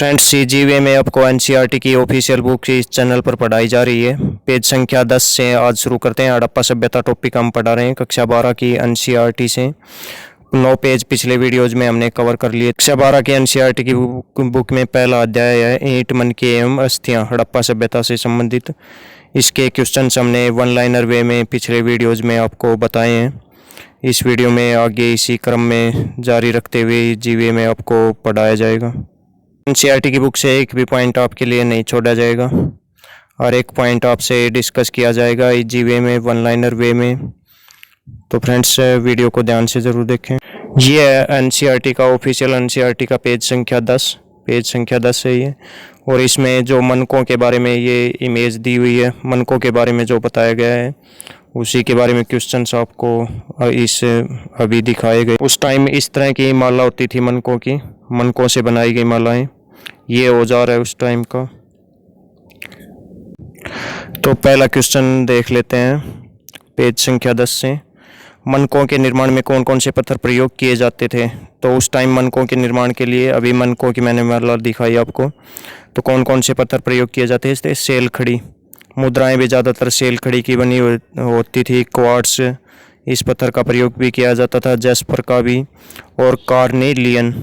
Friends, CGV में आपको NCERT की ऑफिशियल बुक इस चैनल पर पढ़ाई जा रही है। पेज संख्या 10 से आज शुरू करते हैं। हड़प्पा सभ्यता टॉपिक हम पढ़ा रहे हैं कक्षा 12 की NCERT से। 9 पेज पिछले वीडियोज़ में हमने कवर कर लिए। कक्षा 12 की NCERT की बुक में पहला अध्याय है ईंट, मनके एवं अस्थियाँ, हड़प्पा सभ्यता से संबंधित। इसके क्वेश्चन हमने वन लाइनर वे में पिछले वीडियोज़ में आपको बताए हैं। इस वीडियो में आगे इसी क्रम में जारी रखते हुए GV में आपको पढ़ाया जाएगा। NCERT की बुक से एक भी पॉइंट आपके लिए नहीं छोड़ा जाएगा और एक पॉइंट आपसे डिस्कस किया जाएगा इस GV में वन लाइनर वे में। तो फ्रेंड्स, वीडियो को ध्यान से ज़रूर देखें। ये है NCERT का ऑफिशियल NCERT का पेज संख्या 10 है ये। और इसमें जो मनकों के बारे में ये इमेज दी हुई है, मनकों के बारे में जो बताया गया है उसी के बारे में क्वेश्चंस आपको इस अभी दिखाए गए। उस टाइम इस तरह की माला होती थी मनकों की, मनकों से बनाई गई मालाएं। ये औजार है उस टाइम का। तो पहला क्वेश्चन देख लेते हैं पेज संख्या 10 से। मनकों के निर्माण में कौन कौन से पत्थर प्रयोग किए जाते थे? तो उस टाइम मनकों के निर्माण के लिए, अभी मनकों की मैंने माला दिखाई आपको, तो कौन कौन से पत्थर प्रयोग किए जाते थे? सेल खड़ी, मुद्राएं भी ज़्यादातर सेल खड़ी की बनी होती थी। क्वार्ट्स, इस पत्थर का प्रयोग भी किया जाता था, जैस्पर का भी। और कार्नेलियन,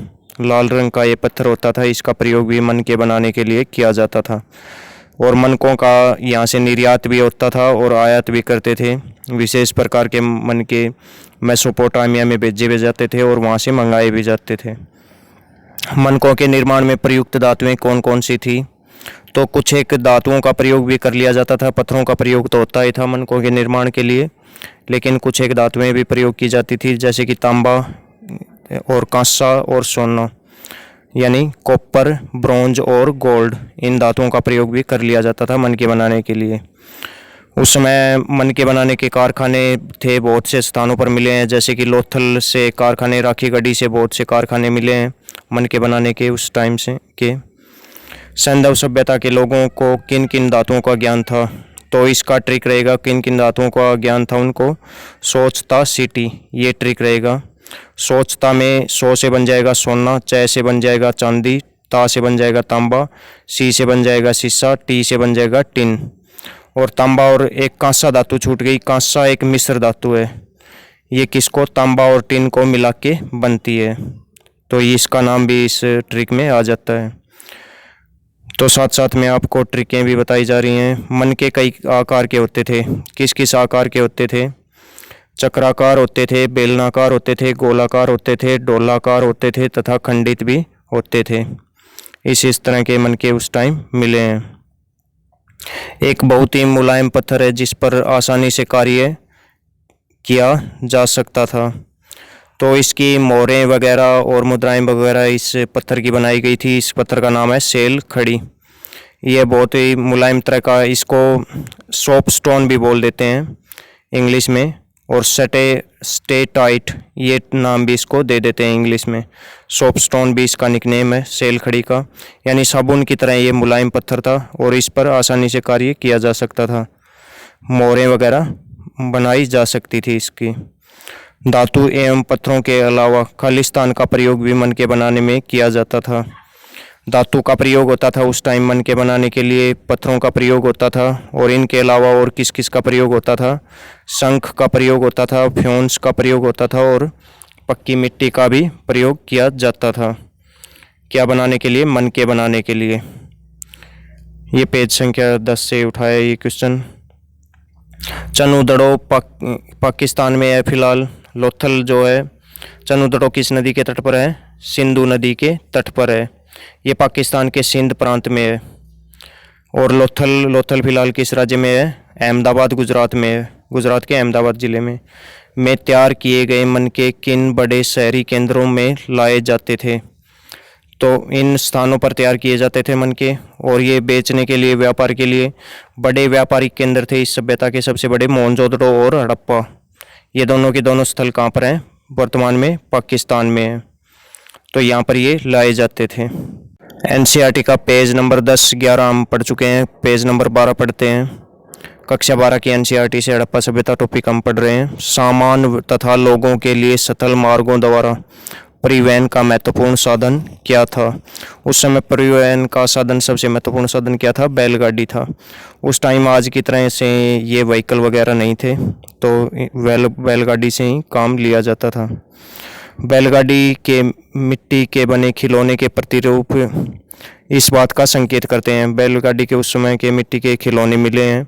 लाल रंग का ये पत्थर होता था, इसका प्रयोग भी मनके बनाने के लिए किया जाता था। और मनकों का यहाँ से निर्यात भी होता था और आयात भी करते थे। विशेष प्रकार के मनके मेसोपोटामिया में भेजे भी जाते थे और वहाँ से मंगाए भी जाते थे। मनकों के निर्माण में प्रयुक्त धातुएं कौन कौन सी थी? तो कुछ एक धातुओं का प्रयोग भी कर लिया जाता था। पत्थरों का प्रयोग तो होता ही था मनकों के निर्माण के लिए, लेकिन कुछ एक धातुएं भी प्रयोग की जाती थी, जैसे कि तांबा और कांसा और सोना, यानी कॉपर, ब्रोंज और गोल्ड। इन धातुओं का प्रयोग भी कर लिया जाता था मनके बनाने के लिए। उस समय मनके बनाने के कारखाने थे, बहुत से स्थानों पर मिले हैं, जैसे कि लोथल से कारखाने, राखी गढ़ी से बहुत से कारखाने मिले हैं मनके बनाने के उस टाइम से के। सैंधव सभ्यता के लोगों को किन किन धातुओं का ज्ञान था? तो इसका ट्रिक रहेगा, किन किन धातुओं का ज्ञान था उनको? सोचता सिटी, ये ट्रिक रहेगा। सोचता में सो से बन जाएगा सोना, च से बन जाएगा चांदी, ता से बन जाएगा तांबा, सी से बन जाएगा शीशा, टी से बन जाएगा टिन। और तांबा और एक कांसा धातु छूट गई। कांसा एक मिश्र धातु है, ये किसको? तांबा और टिन को मिला के बनती है, तो इसका नाम भी इस ट्रिक में आ जाता है। तो साथ साथ में आपको ट्रिकें भी बताई जा रही हैं। मनके कई आकार के होते थे। किस किस आकार के होते थे? चक्राकार होते थे, बेलनाकार होते थे, गोलाकार होते थे, डोलाकार होते थे तथा खंडित भी होते थे। इस तरह के मनके उस टाइम मिले हैं। एक बहुत ही मुलायम पत्थर है जिस पर आसानी से कार्य किया जा सकता था। तो इसकी मोहरें वगैरह और मुद्राएं वगैरह इस पत्थर की बनाई गई थी। इस पत्थर का नाम है सेल खड़ी। ये बहुत ही मुलायम तरह का, इसको सोप स्टोन भी बोल देते हैं इंग्लिश में, और स्टेटाइट ये नाम भी इसको दे देते हैं इंग्लिश में। सोप स्टोन भी इसका निकनेम है सेल खड़ी का, यानी साबुन की तरह ये मुलायम पत्थर था और इस पर आसानी से कार्य किया जा सकता था। मोहरें वगैरह बनाई जा सकती थी इसकी। धातु एवं पत्थरों के अलावा खालिस्तान का प्रयोग भी मनके बनाने में किया जाता था। धातु का प्रयोग होता था उस टाइम मनके बनाने के लिए, पत्थरों का प्रयोग होता था, और इनके अलावा और किस किस का प्रयोग होता था? शंख का प्रयोग होता था, फ्योन्स का प्रयोग होता था और पक्की मिट्टी का भी प्रयोग किया जाता था। क्या बनाने के लिए? मनके बनाने के लिए। ये पेज संख्या 10 से उठाया ये क्वेश्चन। चनुदड़ो पाकिस्तान में है फिलहाल। लोथल जो है, चनुदड़ो किस नदी के तट पर है? सिंधु नदी के तट पर है। ये पाकिस्तान के सिंध प्रांत में है। और लोथल फिलहाल किस राज्य में है? अहमदाबाद, गुजरात में है। गुजरात के अहमदाबाद ज़िले में तैयार किए गए मनके किन बड़े शहरी केंद्रों में लाए जाते थे? तो इन स्थानों पर तैयार किए जाते थे मनके, और ये बेचने के लिए, व्यापार के लिए बड़े व्यापारिक केंद्र थे इस सभ्यता के। सबसे बड़े मोहनजोदड़ो और हड़प्पा, ये दोनों के दोनों स्थल कहाँ पर हैं? वर्तमान में पाकिस्तान में है। तो यहाँ पर ये लाए जाते थे। NCERT का पेज नंबर 10-11 हम पढ़ चुके हैं। पेज नंबर 12 पढ़ते हैं। कक्षा 12 की NCERT से हड़प्पा सभ्यता टॉपिक हम पढ़ रहे हैं। सामान तथा लोगों के लिए सतल मार्गों द्वारा परिवहन का महत्वपूर्ण साधन क्या था? उस समय परिवहन का साधन, सबसे महत्वपूर्ण साधन क्या था? बैलगाड़ी था। उस टाइम आज की तरह से ये व्हीकल वगैरह नहीं थे, तो बैलगाड़ी से ही काम लिया जाता था। बैलगाड़ी के मिट्टी के बने खिलौने के प्रतिरूप इस बात का संकेत करते हैं। बैलगाड़ी के उस समय के मिट्टी के खिलौने मिले हैं।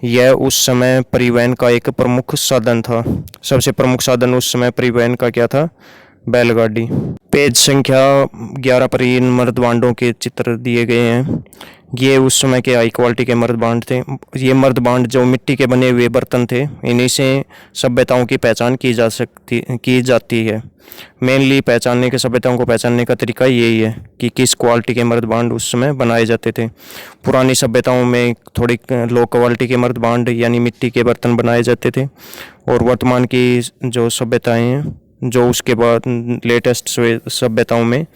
यह उस समय परिवहन का एक प्रमुख साधन था। सबसे प्रमुख साधन उस समय परिवहन का क्या था? बैलगाड़ी। पेज संख्या 11 पर इन मर्दबांडों के चित्र दिए गए हैं। ये उस समय के हाई क्वालिटी के मर्दबांड थे। ये मर्दबांड जो मिट्टी के बने हुए बर्तन थे, इन्हीं से सभ्यताओं की पहचान की जाती है। मेनली सभ्यताओं को पहचानने का तरीका यही है कि किस क्वालिटी के मर्दबांड उस समय बनाए जाते थे। पुरानी सभ्यताओं में थोड़ी लो क्वालिटी के मर्दबांड यानी मिट्टी के बर्तन बनाए जाते थे, और वर्तमान की जो सभ्यताएं हैं, जो उसके बाद लेटेस्ट सभ्यताओं में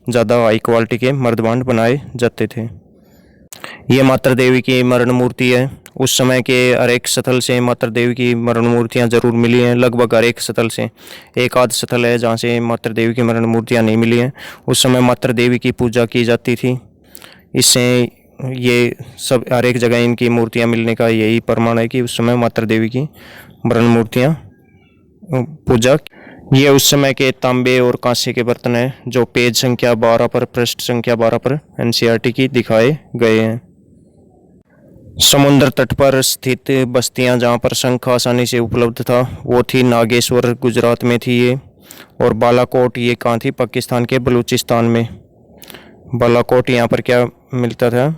ज़्यादा हाई क्वालिटी के मर्दबांड बनाए जाते थे। ये माता देवी की मरण मूर्ति है। उस समय के हर एक स्थल से माता देवी की मरण मूर्तियाँ ज़रूर मिली हैं। लगभग हर एक स्थल से एक आध स्थल है जहाँ से माता देवी की मरण मूर्तियाँ नहीं मिली हैं। उस समय माता देवी की पूजा की जाती थी। इससे ये सब हर एक जगह इनकी मूर्तियाँ मिलने का यही प्रमाण है कि उस समय माता देवी की मरण मूर्तियाँ पूजा। ये उस समय के तांबे और कांसे के बर्तन हैं जो पेज संख्या 12 पर, पृष्ठ संख्या 12 पर एनसीईआरटी की दिखाए गए हैं। समुद्र तट पर स्थित बस्तियां जहां पर शंख आसानी से उपलब्ध था वो थी नागेश्वर, गुजरात में थी ये, और बालाकोट ये कहाँ थी? पाकिस्तान के बलूचिस्तान में। बालाकोट यहाँ पर क्या मिलता था?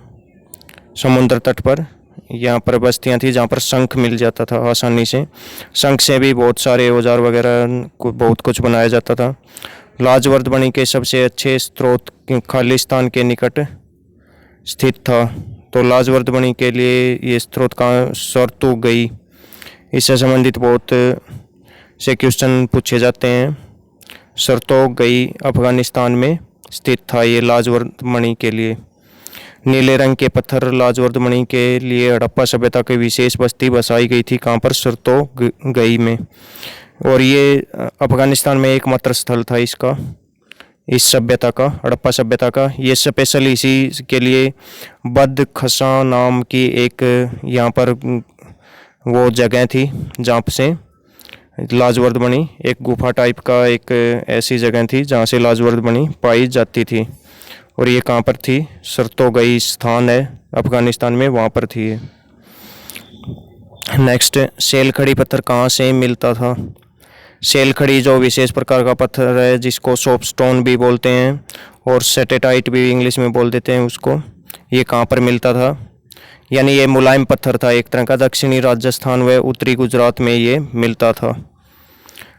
समुद्र तट पर यहाँ पर बस्तियाँ थी जहाँ पर शंख मिल जाता था आसानी से। शंख से भी बहुत सारे औजार वगैरह बहुत कुछ बनाया जाता था। लाजवर्दमणि के सबसे अच्छे स्रोत खालिस्तान के निकट स्थित था। तो लाजवर्दमणि के लिए ये स्रोत कहाँ? सरतोगई। इससे संबंधित बहुत से क्वेश्चन पूछे जाते हैं। सरतोगई अफगानिस्तान में स्थित था ये लाजवर्दमणि के लिए। नीले रंग के पत्थर लाजवर्दमणि के लिए हड़प्पा सभ्यता की विशेष बस्ती बसाई गई थी। कहाँ पर? सरतोगई में। और ये अफगानिस्तान में एकमात्र स्थल था इसका, इस सभ्यता का, हड़प्पा सभ्यता का। ये स्पेशल इसी के लिए बद खसा नाम की एक यहाँ पर वो जगह थी जहाँ से लाजवर्दमणि, एक गुफा टाइप का एक ऐसी जगह थी जहाँ से लाजवर्दमणि पाई जाती थी। और ये कहाँ पर थी? सरतोगई स्थान है अफगानिस्तान में, वहाँ पर थी ये। नेक्स्ट, सेलखड़ी पत्थर कहाँ से मिलता था? सेलखड़ी जो विशेष प्रकार का पत्थर है जिसको सोपस्टोन भी बोलते हैं और सेटेटाइट भी इंग्लिश में बोल देते हैं उसको, ये कहाँ पर मिलता था? यानी ये मुलायम पत्थर था एक तरह का। दक्षिणी राजस्थान व उत्तरी गुजरात में ये मिलता था।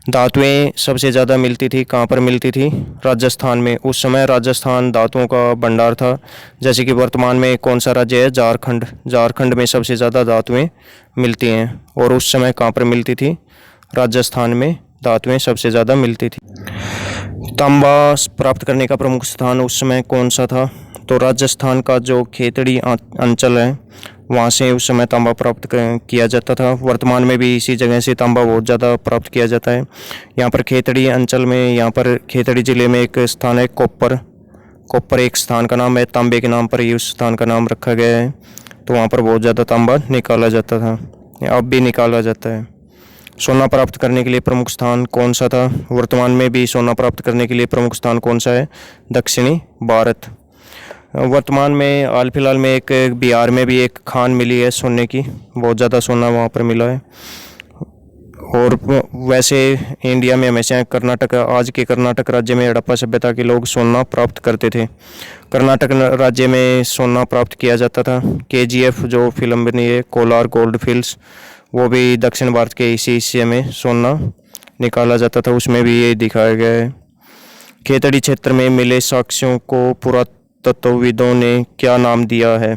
धातुएं सबसे ज़्यादा मिलती थी कहाँ पर मिलती थी? राजस्थान में। उस समय राजस्थान धातुओं का भंडार था। जैसे कि वर्तमान में कौन सा राज्य है? झारखंड। झारखंड में सबसे ज़्यादा धातुएं मिलती हैं, और उस समय कहाँ पर मिलती थी? राजस्थान में धातुएं सबसे ज़्यादा मिलती थी। तांबा प्राप्त करने का प्रमुख स्थान उस समय कौन सा था? तो राजस्थान का जो खेतड़ी अंचल है वहाँ से उस समय तांबा प्राप्त किया जाता था। वर्तमान में भी इसी जगह से तांबा बहुत ज़्यादा प्राप्त किया जाता है। यहाँ पर खेतड़ी अंचल में, यहाँ पर खेतड़ी ज़िले में एक स्थान है कोप्पर। कोप्पर एक स्थान का नाम है, तांबे के नाम पर ही उस स्थान का नाम रखा गया है। तो वहाँ पर बहुत ज़्यादा तांबा निकाला जाता था, अब भी निकाला जाता है। सोना प्राप्त करने के लिए प्रमुख स्थान कौन सा था? वर्तमान में भी सोना प्राप्त करने के लिए प्रमुख स्थान कौन सा है? दक्षिणी भारत। वर्तमान में हाल फिलहाल में एक बिहार में भी एक खान मिली है सोने की, बहुत ज़्यादा सोना वहाँ पर मिला है। और वैसे इंडिया में हमेशा कर्नाटक, आज के कर्नाटक राज्य में हड़प्पा सभ्यता के लोग सोना प्राप्त करते थे। कर्नाटक राज्य में सोना प्राप्त किया जाता था। KGF जो फिल्म बनी है, कोलार गोल्ड फील्ड्स, वो भी दक्षिण भारत के इसी हिस्से में सोना निकाला जाता था, उसमें भी ये दिखाया गया है। खेतड़ी क्षेत्र में मिले साक्ष्यों को पुरातत्वविदों ने क्या नाम दिया है?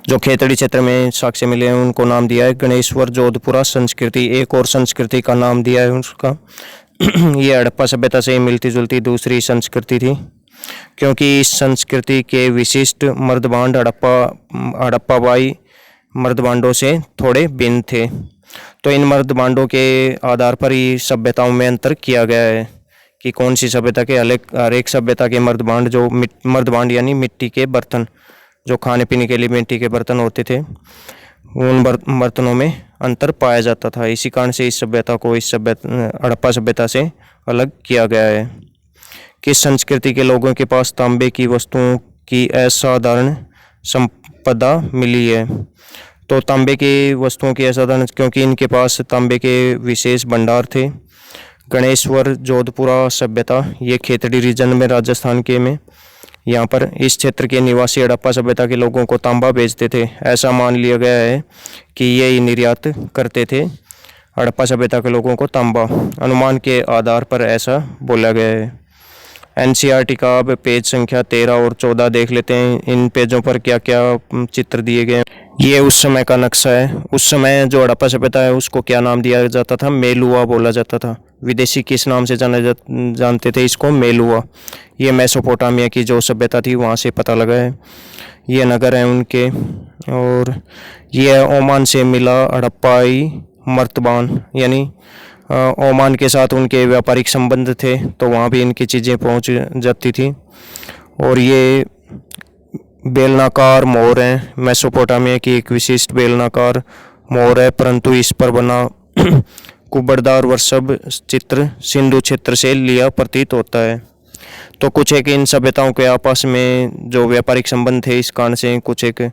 जो खेतड़ी क्षेत्र में साक्ष्य मिले हैं उनको नाम दिया है गणेश्वर जोधपुरा संस्कृति। एक और संस्कृति का नाम दिया है उसका ये हड़प्पा सभ्यता से मिलती जुलती दूसरी संस्कृति थी, क्योंकि इस संस्कृति के विशिष्ट मर्दबांड हड़प्पाबाई मर्दबांडों से थोड़े भिन्न थे। तो इन मर्दबांडों के आधार पर ही सभ्यताओं में अंतर किया गया है कि कौन सी सभ्यता के हर एक सभ्यता के मर्दबांड मर्दबांड यानी मिट्टी के बर्तन, जो खाने पीने के लिए मिट्टी के बर्तन होते थे, उन बर्तनों में अंतर पाया जाता था। इसी कारण से इस सभ्यता को हड़प्पा सभ्यता से अलग किया गया है। किस संस्कृति के लोगों के पास तांबे की वस्तुओं की असाधारण संपदा मिली है? तो तांबे की वस्तुओं की असाधारण, क्योंकि इनके पास तांबे के विशेष भंडार थे। गणेश्वर जोधपुरा सभ्यता, ये खेतड़ी रीजन में राजस्थान के में, यहाँ पर इस क्षेत्र के निवासी हड़प्पा सभ्यता के लोगों को तांबा बेचते थे। ऐसा मान लिया गया है कि ये निर्यात करते थे हड़प्पा सभ्यता के लोगों को तांबा। अनुमान के आधार पर ऐसा बोला गया है। एनसीईआरटी का अब पेज संख्या 13 और 14 देख लेते हैं। इन पेजों पर क्या क्या चित्र दिए गए हैं। ये उस समय का नक्शा है। उस समय जो हड़प्पा सभ्यता है उसको क्या नाम दिया जाता था? मेलुआ बोला जाता था। विदेशी किस नाम से जानते थे इसको? मेलुआ। ये मेसोपोटामिया की जो सभ्यता थी वहाँ से पता लगा है। ये नगर हैं उनके। और ये ओमान से मिला हड़प्पाई मर्तबान, यानी ओमान के साथ उनके व्यापारिक संबंध थे, तो वहाँ भी इनकी चीज़ें पहुँच जाती थी। और ये बेलनाकार मोहर है। मेसोपोटामिया की एक विशिष्ट बेलनाकार मोहर है, परंतु इस पर बना कुबड़दार वृषभ चित्र सिंधु क्षेत्र से लिया प्रतीत होता है। तो कुछ एक इन सभ्यताओं के आपस में जो व्यापारिक संबंध थे, इस कारण से कुछ एक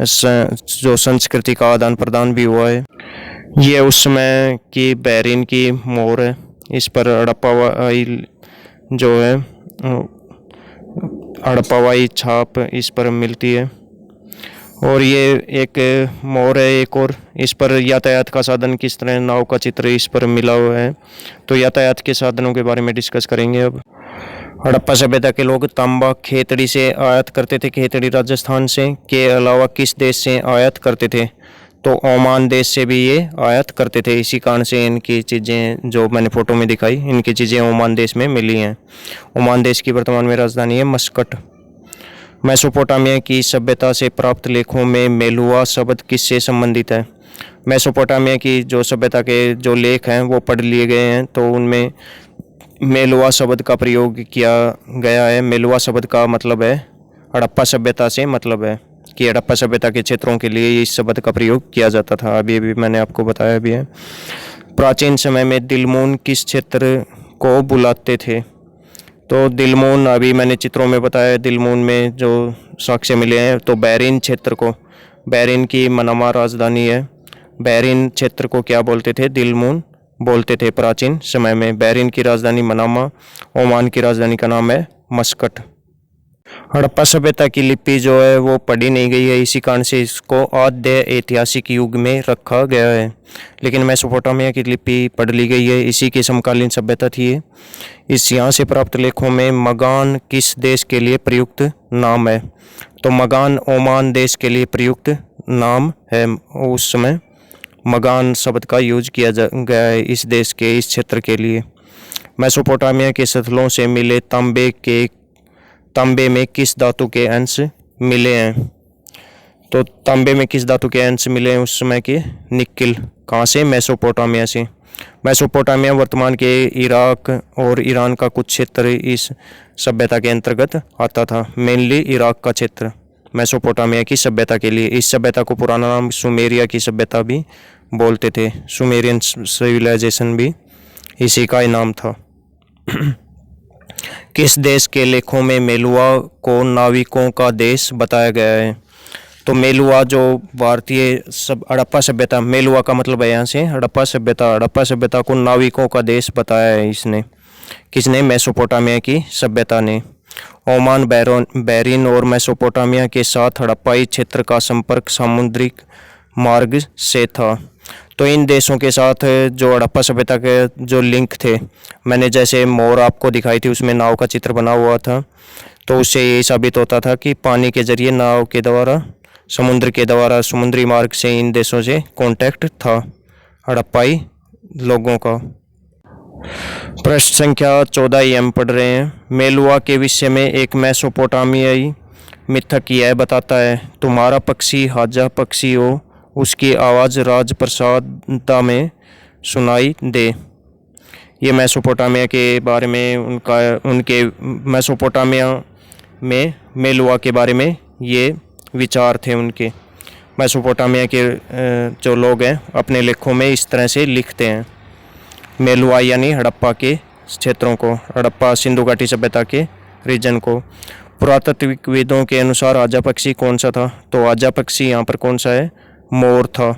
जो संस्कृति का आदान प्रदान भी हुआ है। ये उस समय की बैरिन की मोहर है। इस पर हड़प्पावाई जो है हड़प्पावाई छाप इस पर मिलती है। और ये एक मोहर है एक और, इस पर यातायात का साधन किस तरह, नाव का चित्र इस पर मिला हुआ है। तो यातायात के साधनों के बारे में डिस्कस करेंगे अब। हड़प्पा सभ्यता के लोग तांबा खेतड़ी से आयात करते थे, खेतड़ी राजस्थान से, के अलावा किस देश से आयात करते थे? तो ओमान देश से भी ये आयात करते थे। इसी कारण से इनकी चीज़ें जो मैंने फ़ोटो में दिखाई, इनकी चीज़ें ओमान देश में मिली हैं। ओमान देश की वर्तमान में राजधानी है मस्कट। मेसोपोटामिया की सभ्यता से प्राप्त लेखों में मेलुआ शब्द किससे संबंधित है? मेसोपोटामिया की जो सभ्यता के जो लेख हैं वो पढ़ लिए गए हैं, तो उनमें मेलुआ शब्द का प्रयोग किया गया है। मेलुआ शब्द का मतलब है हड़प्पा सभ्यता से मतलब है कि हड़प्पा सभ्यता के क्षेत्रों के लिए इस शब्द का प्रयोग किया जाता था। अभी मैंने आपको बताया भी है। प्राचीन समय में दिलमून किस क्षेत्र को बुलाते थे? तो दिलमून अभी मैंने चित्रों में बताया, दिलमून में जो साक्ष्य मिले हैं, तो बैरिन क्षेत्र को, बैरिन की मनामा राजधानी है, बैरिन क्षेत्र को क्या बोलते थे? दिलमून बोलते थे प्राचीन समय में। बैरिन की राजधानी मनामा, ओमान की राजधानी का नाम है मस्कट। हड़प्पा सभ्यता की लिपि जो है वो पढ़ी नहीं गई है, इसी कारण से इसको आद्य ऐतिहासिक युग में रखा गया है। लेकिन मेसोपोटामिया की लिपि पढ़ ली गई है, इसी की समकालीन सभ्यता थी ये। इस यहाँ से प्राप्त लेखों में मगान किस देश के लिए प्रयुक्त नाम है? तो मगान ओमान देश के लिए प्रयुक्त नाम है। उस समय मगान शब्द का यूज किया गया है इस देश के, इस क्षेत्र के लिए। मेसोपोटामिया के स्थलों से मिले तांबे में किस धातु के अंश मिले हैं? तो तांबे में किस धातु के अंश मिले हैं उस समय के? निकिल। कहाँ से? मेसोपोटामिया से। मेसोपोटामिया वर्तमान के इराक और ईरान का कुछ क्षेत्र इस सभ्यता के अंतर्गत आता था। मेनली इराक का क्षेत्र मेसोपोटामिया की सभ्यता के लिए। इस सभ्यता को पुराना नाम सुमेरिया की सभ्यता भी बोलते थे। सुमेरियन सिविलाइजेशन भी इसी का ही नाम था। किस देश के लेखों में मेलुआ को नाविकों का देश बताया गया है? तो मेलुआ जो भारतीय हड़प्पा सभ्यता, मेलुआ का मतलब है यहाँ से हड़प्पा सभ्यता, हड़प्पा सभ्यता को नाविकों का देश बताया है इसने। किसने? मेसोपोटामिया की सभ्यता ने। ओमान, बैरिन और मेसोपोटामिया के साथ हड़प्पाई क्षेत्र का संपर्क सामुद्रिक मार्ग से था। तो इन देशों के साथ जो हड़प्पा सभ्यता के जो लिंक थे, मैंने जैसे मोर आपको दिखाई थी, उसमें नाव का चित्र बना हुआ था, तो उससे ये साबित होता था कि पानी के जरिए, नाव के द्वारा, समुद्र के द्वारा, समुद्री मार्ग से इन देशों से कांटेक्ट था हड़प्पाई लोगों का। प्रश्न संख्या 14 ही हम पढ़ रहे हैं। मेलुआ के विषय में एक मेसोपोटामियाई मिथक यह बताता है, तुम्हारा पक्षी हाजा पक्षी हो, उसकी आवाज़ राजप्रसाद में सुनाई दे। ये मेसोपोटामिया के बारे में उनके मेसोपोटामिया में मेलुआ के बारे में ये विचार थे उनके। मेसोपोटामिया के जो लोग हैं अपने लेखों में इस तरह से लिखते हैं। मेलुआ यानी हड़प्पा के क्षेत्रों को, हड़प्पा सिंधु घाटी सभ्यता के रीजन को। पुरातात्विकविदों के अनुसार आजा पक्षी कौन सा था? तो आजा पक्षी यहाँ पर कौन सा है? मोर था।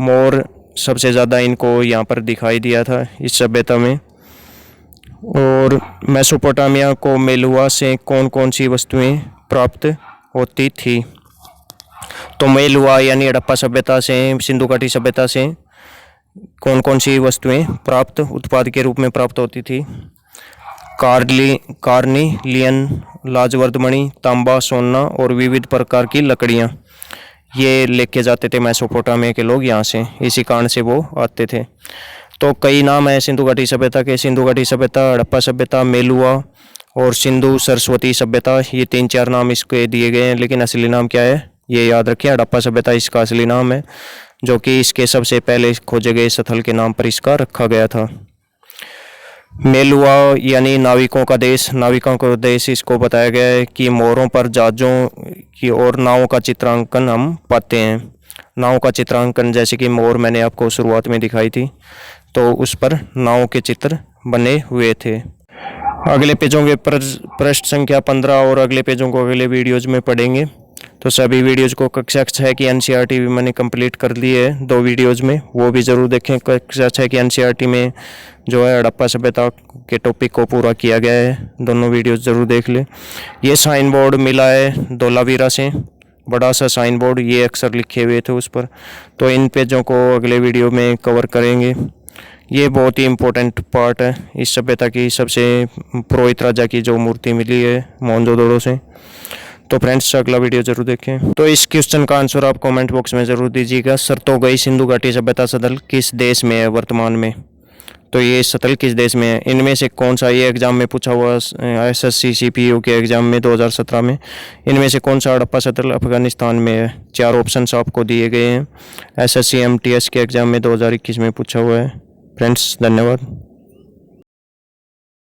मोर सबसे ज़्यादा इनको यहाँ पर दिखाई दिया था इस सभ्यता में। और मेसोपोटामिया को मेलुआ से कौन कौन सी वस्तुएं प्राप्त होती थी? तो मेलुआ यानी हड़प्पा सभ्यता से, सिंधु घाटी सभ्यता से कौन कौन सी वस्तुएं प्राप्त उत्पाद के रूप में प्राप्त होती थी? कार्निलियन, लाजवर्धमणि, तांबा, सोना और विविध प्रकार की लकड़ियाँ ये लेके जाते थे मेसोपोटामिया के लोग यहाँ से, इसी कारण से वो आते थे। तो कई नाम है सिंधु घाटी सभ्यता के। सिंधु घाटी सभ्यता, हड़प्पा सभ्यता, मेलुआ और सिंधु सरस्वती सभ्यता, ये 3-4 नाम इसके दिए गए हैं। लेकिन असली नाम क्या है ये याद रखिए, हड़प्पा सभ्यता इसका असली नाम है, जो कि इसके सबसे पहले खोजे गए स्थल के नाम पर इसका रखा गया था। मेलुआ यानी नाविकों का देश, नाविकों का देश इसको बताया गया है कि मोरों पर जहाज़ों की और नावों का चित्रांकन हम पाते हैं। नावों का चित्रांकन जैसे कि मोर मैंने आपको शुरुआत में दिखाई थी, तो उस पर नावों के चित्र बने हुए थे। अगले पेजों के पृष्ठ संख्या 15 और अगले पेजों को अगले वीडियोज़ में पढ़ेंगे। तो सभी वीडियोज़ को कक्षा 6 की एनसीईआरटी भी मैंने कंप्लीट कर दी है 2 वीडियोज़ में, वो भी ज़रूर देखें। कक्षा 6 की एनसीईआरटी में जो है हड़प्पा सभ्यता के टॉपिक को पूरा किया गया है, दोनों वीडियोज़ ज़रूर देख लें। ये साइन बोर्ड मिला है धोलावीरा से, बड़ा सा साइन बोर्ड, ये अक्षर लिखे हुए थे उस पर। तो इन पेजों को अगले वीडियो में कवर करेंगे। ये बहुत ही इम्पोर्टेंट पार्ट है इस सभ्यता की। सबसे पुरोहित राजा की जो मूर्ति मिली है मोहनजोदड़ो से। तो फ्रेंड्स अगला वीडियो जरूर देखें। तो इस क्वेश्चन का आंसर आप कमेंट बॉक्स में ज़रूर दीजिएगा। सरतोगई सिंधु घाटी सभ्यता स्थल किस देश में है वर्तमान में? तो ये स्थल किस देश में है? इनमें से कौन सा, ये एग्जाम में पूछा हुआ SSC CPU के एग्जाम में 2017 में, इनमें से कौन सा हड़प्पा स्थल अफगानिस्तान में है? 4 ऑप्शंस आपको दिए गए हैं। SSC MTS के एग्जाम में 2021 में पूछा हुआ है। फ्रेंड्स धन्यवाद।